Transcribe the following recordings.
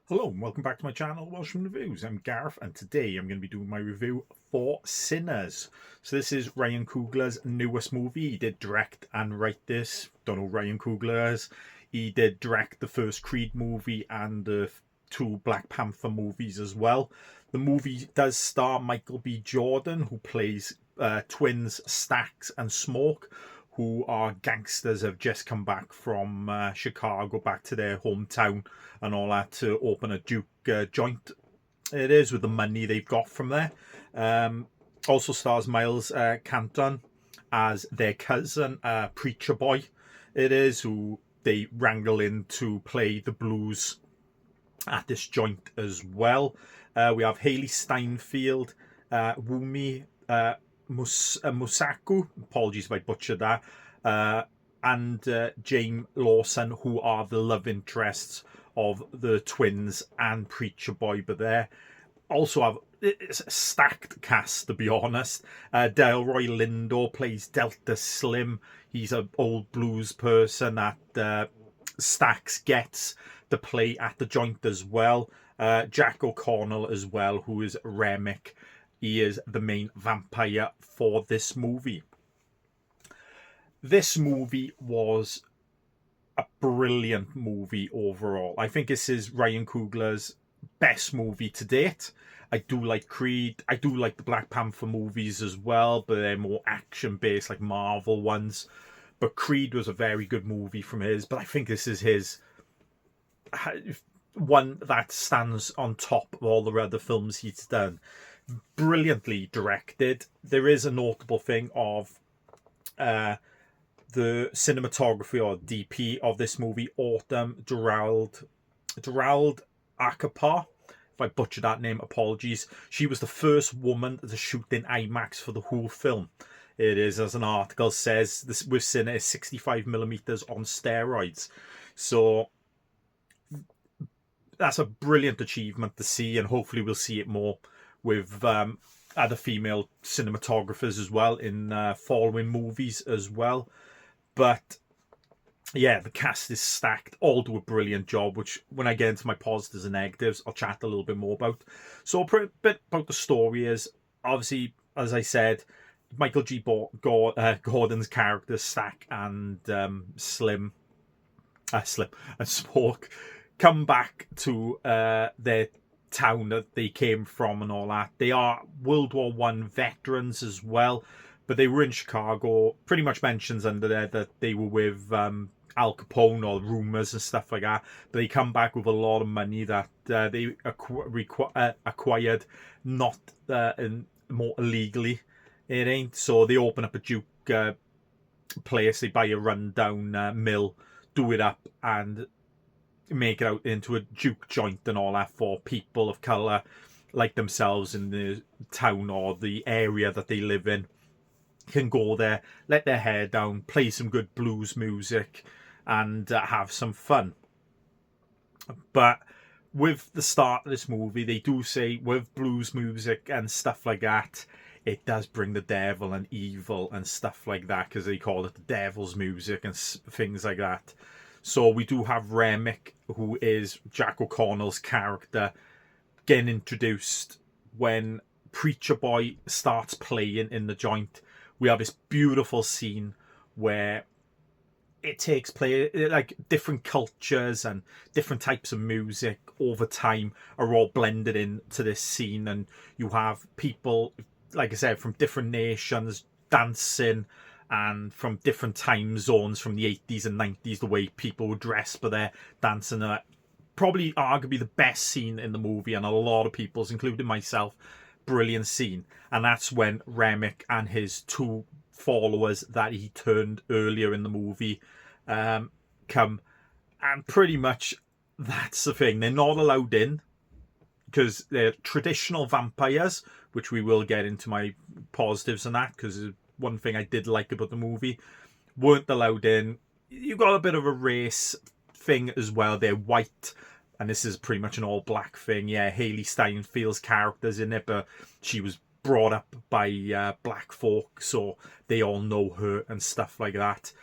Hello and welcome back to my channel, Welshman Reviews. I'm Gareth and today I'm going to be doing my review for Sinners. So this is Ryan Coogler's newest movie. He did direct and write this. Don't know who Ryan Coogler is. He did direct the first Creed movie and the two Black Panther movies as well. The movie does star Michael B. Jordan, who plays twins Stax and Smoke, who are gangsters, have just come back from Chicago, back to their hometown and all that, to open a Duke joint. It is, with the money they've got from there. Also stars Miles Canton as their cousin, Preacher Boy. It is, who they wrangle in to play the blues at this joint as well. We have Haley Steinfeld, Wumi Musaku, apologies if I butchered that, and James Lawson, who are the love interests of the twins and Preacher Boy. But there also have, it's a stacked cast, to be honest. Delroy Lindo plays Delta Slim. He's an old blues person that Stax gets to play at the joint as well. Jack O'Connell as well, who is Remick. He is the main vampire for this movie. This movie was a brilliant movie overall. I think this is Ryan Coogler's best movie to date. I do like Creed. I do like the Black Panther movies as well, but they're more action-based, like Marvel ones. But Creed was a very good movie from his. But I think this is his one that stands on top of all the other films he's done. Brilliantly directed. There is a notable thing of the cinematography, or DP, of this movie. Autumn Gerald Akapar. If I butchered that name, apologies. She was the first woman to shoot in IMAX for the whole film. It is, as an article says, this with Cine is 65mm on steroids. So that's a brilliant achievement to see, and hopefully we'll see it more with other female cinematographers as well in following movies as well. But yeah, the cast is stacked. All do a brilliant job, which when I get into my positives and negatives, I'll chat a little bit more about. So a bit about the story is, obviously, as I said, Michael G. Gordon's characters, Stack and Slim and Smoke, come back to their town that they came from and all that. They are World War One veterans as well, but they were in Chicago. Pretty much mentions under there that they were with Al Capone, or rumors and stuff like that. But they come back with a lot of money that they acquired not more illegally. It ain't. So they open up a Duke place. They buy a rundown mill, do it up, and make it out into a Duke joint and all that for people of colour like themselves in the town or the area that they live in. Can go there, let their hair down, play some good blues music, and have some fun. But with the start of this movie, they do say with blues music and stuff like that, it does bring the devil and evil and stuff like that, because they call it the devil's music and things like that. So we do have Remick, who is Jack O'Connell's character, getting introduced when Preacher Boy starts playing in the joint. We have this beautiful scene where it takes place, like different cultures and different types of music over time are all blended into this scene, and you have people, like I said, from different nations dancing, and from different time zones, from the 80s and 90s, the way people would dress for their dancing. Probably arguably the best scene in the movie, and a lot of people's, including myself, brilliant scene. And that's when Remick and his two followers that he turned earlier in the movie come. And pretty much that's the thing. They're not allowed in because they're traditional vampires, which we will get into my positives and that, because one thing I did like about the movie, weren't allowed in. You got a bit of a race thing as well. They're white, and this is pretty much an all black thing. Yeah, Haley Steinfeld's character's in it, but she was brought up by black folk, so they all know her and stuff like that.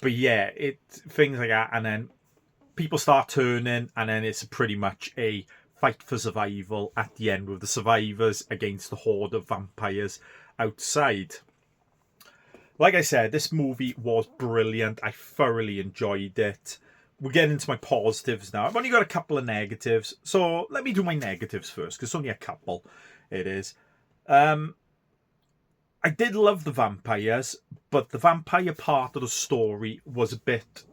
But yeah, things like that. And then people start turning, and then it's pretty much a fight for survival at the end with the survivors against the horde of vampires outside. Like I said, this movie was brilliant. I thoroughly enjoyed it. We'll get into my positives now. I've only got a couple of negatives, so let me do my negatives first, because it's only a couple. It is. I did love the vampires, but the vampire part of the story was a bit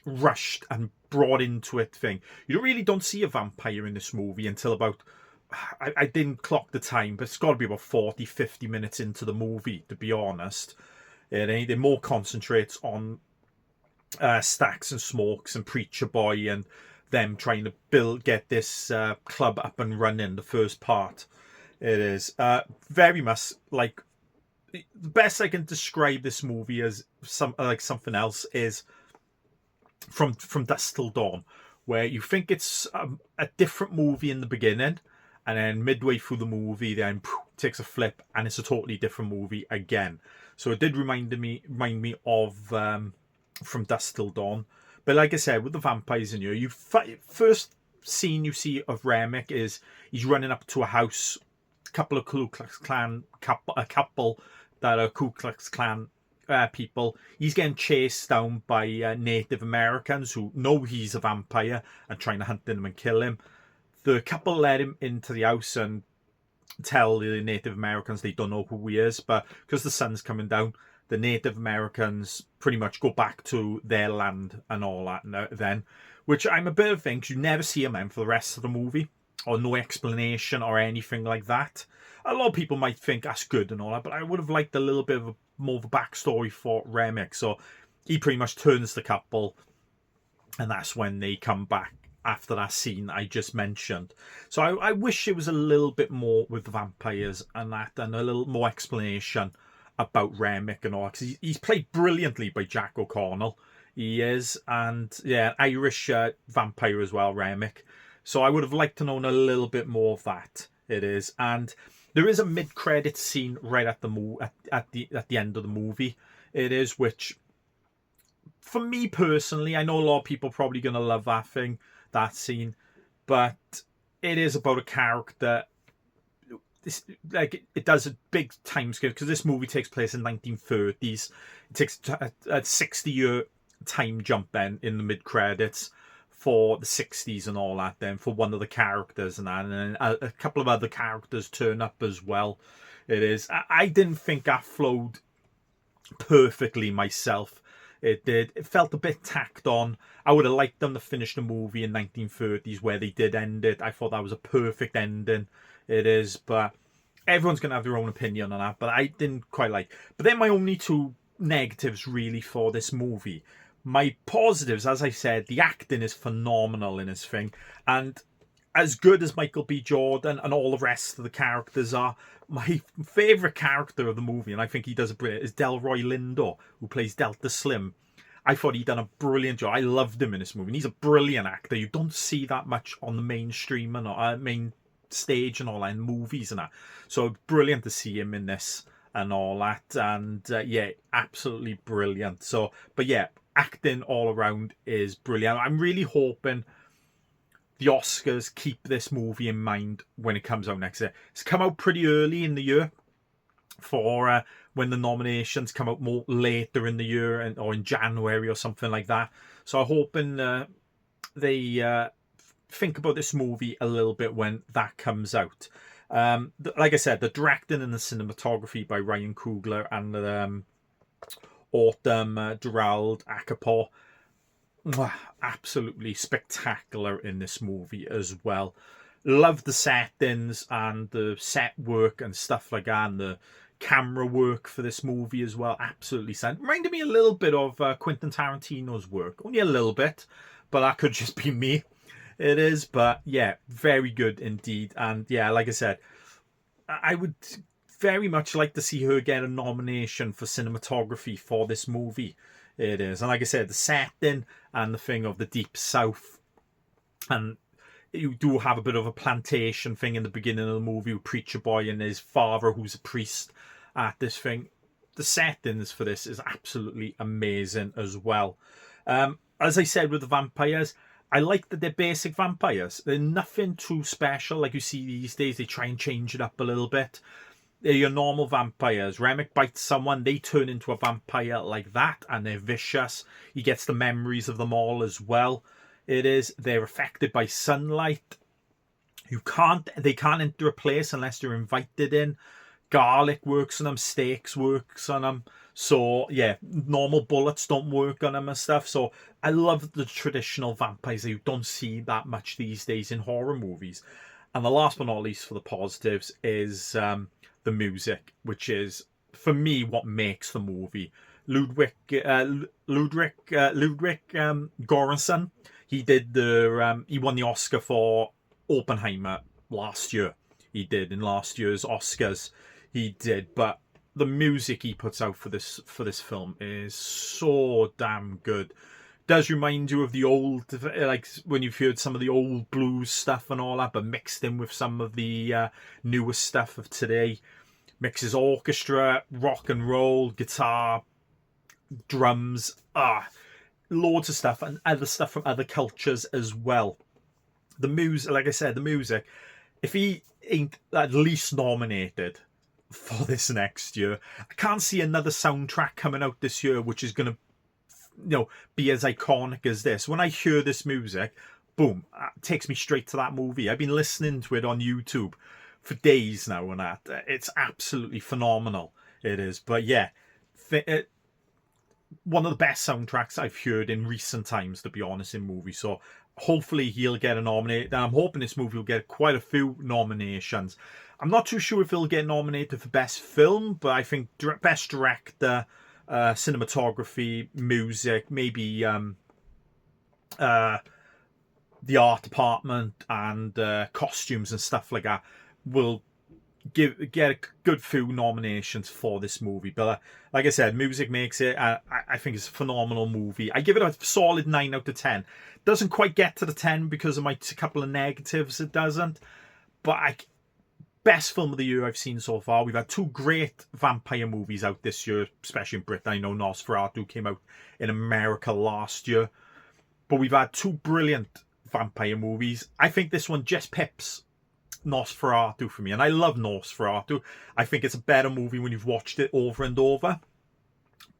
rushed and brought into it thing. You really don't see a vampire in this movie until about, I didn't clock the time, but it's got to be about 40, 50 minutes into the movie, to be honest. It more concentrates on Stacks and Smokes and Preacher Boy and them trying to get this club up and running, the first part. It is very much like, the best I can describe this movie as something else is from Dusk Till Dawn, where you think it's a different movie in the beginning, and then midway through the movie then takes a flip and it's a totally different movie again. So it did remind me of From Dusk Till Dawn. But like I said, with the vampires in here, first scene you see of Remick is he's running up to a house, a couple of Ku Klux Klan, a couple that are Ku Klux Klan people. He's getting chased down by Native Americans who know he's a vampire and trying to hunt him and kill him. The couple let him into the house and tell the Native Americans they don't know who he is, but because the sun's coming down, the Native Americans pretty much go back to their land and all that then, which I'm a bit of things you never see him for the rest of the movie, or no explanation or anything like that. A lot of people might think that's good and all that, but I would have liked a little bit of more of a backstory for Remick. So he pretty much turns the couple, and that's when they come back after that scene I just mentioned. So I wish it was a little bit more with the vampires and that, and a little more explanation about Remick and all, because he's played brilliantly by Jack O'Connell. He is, and yeah, Irish vampire as well, Remick. So I would have liked to know a little bit more of that. It is, and there is a mid-credit scene right at the end of the movie. It is, which for me personally, I know a lot of people are probably going to love that scene, but it is about a character. It does a big time scale, because this movie takes place in 1930s. It takes a 60-year time jump then in the mid credits for the 60s and all that, then for one of the characters and that, and then a couple of other characters turn up as well. It is. I didn't think that flowed perfectly myself. It did. It felt a bit tacked on. I would have liked them to finish the movie in 1930s where they did end it. I thought that was a perfect ending. It is, but everyone's going to have their own opinion on that, but I didn't quite like. But then my only two negatives really for this movie. My positives, as I said, the acting is phenomenal in this thing, and as good as Michael B. Jordan and all the rest of the characters are, my favourite character of the movie, and I think he does a brilliant, is Delroy Lindo, who plays Delta Slim. I thought he'd done a brilliant job. I loved him in this movie, and he's a brilliant actor. You don't see that much on the mainstream and main stage and all that in movies and that. So brilliant to see him in this and all that, and yeah, absolutely brilliant. So, but yeah, acting all around is brilliant. I'm really hoping the Oscars keep this movie in mind when it comes out next year. It's come out pretty early in the year for when the nominations come out more later in the year, or in January or something like that. So I'm hoping they think about this movie a little bit when that comes out. Like I said, the directing and the cinematography by Ryan Coogler and Autumn Gerald Akapo, absolutely spectacular in this movie as well. Love the settings and the set work and stuff like that, and the camera work for this movie as well. Absolutely sound. Reminded me a little bit of Quentin Tarantino's work, only a little bit, but that could just be me. It is, but yeah, very good indeed. And yeah, like I said, I would very much like to see her get a nomination for cinematography for this movie. It is. And like I said, the setting and the thing of the Deep South, and you do have a bit of a plantation thing in the beginning of the movie with Preacher Boy and his father who's a priest at this thing. The settings for this is absolutely amazing as well. As I said with the vampires, I like that they're basic vampires. They're nothing too special like you see these days. They try and change it up a little bit. They're your normal vampires. Remick bites someone, they turn into a vampire like that, and they're vicious. He gets the memories of them all as well. They're affected by sunlight. They can't enter a place unless they're invited in. Garlic works on them, steaks works on them. So yeah, normal bullets don't work on them and stuff. So I love the traditional vampires that you don't see that much these days in horror movies. And the last but not least for the positives is the music, which is for me what makes the movie. Ludwig Göransson, he won the Oscar for Oppenheimer last year. He did in last year's Oscars. He did, but the music he puts out for this film is so damn good. Does remind you of the old, like when you've heard some of the old blues stuff and all that, but mixed in with some of the newest stuff of today. Mixes orchestra, rock and roll, guitar, drums, loads of stuff, and other stuff from other cultures as well. The music, like I said, the music, if he ain't at least nominated for this next year, I can't see another soundtrack coming out this year which is going to be as iconic as this. When I hear this music, boom, it takes me straight to that movie. I've been listening to it on YouTube for days now, and that it's absolutely phenomenal. It is. But yeah, one of the best soundtracks I've heard in recent times, to be honest, in movies. So hopefully he'll get a nomination. I'm hoping this movie will get quite a few nominations. I'm not too sure if he'll get nominated for Best Film, but I think Best Director, cinematography, music, maybe the art department and costumes and stuff like that will get a good few nominations for this movie. But like I said, music makes it. I think it's a phenomenal movie. I give it a solid 9 out of 10. Doesn't quite get to the 10 because of my couple of negatives. It doesn't. But best film of the year I've seen so far. We've had 2 great vampire movies out this year, especially in Britain. I know Nosferatu came out in America last year. But we've had 2 brilliant vampire movies. I think this one just pips Nosferatu for me, and I love Nosferatu. I think it's a better movie when you've watched it over and over.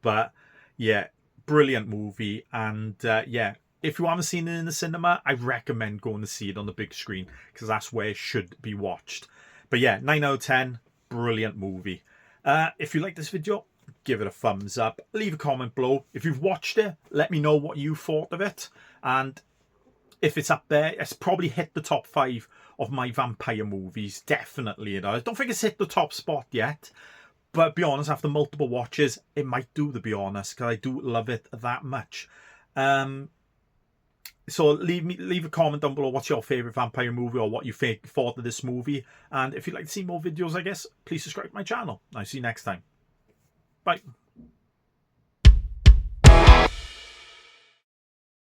But yeah, brilliant movie. And yeah, if you haven't seen it in the cinema, I recommend going to see it on the big screen, because that's where it should be watched. But yeah, 9 out of 10, brilliant movie. If you like this video, give it a thumbs up, leave a comment below. If you've watched it, let me know what you thought of it, and if it's up there, it's probably hit the top 5 of my vampire movies. Definitely it does. I don't think it's hit the top spot yet, but to be honest, after multiple watches, it might do, to be honest, because I do love it that much. So leave a comment down below what's your favourite vampire movie, or what you thought of this movie. And if you'd like to see more videos, I guess, please subscribe to my channel. I'll see you next time. Bye.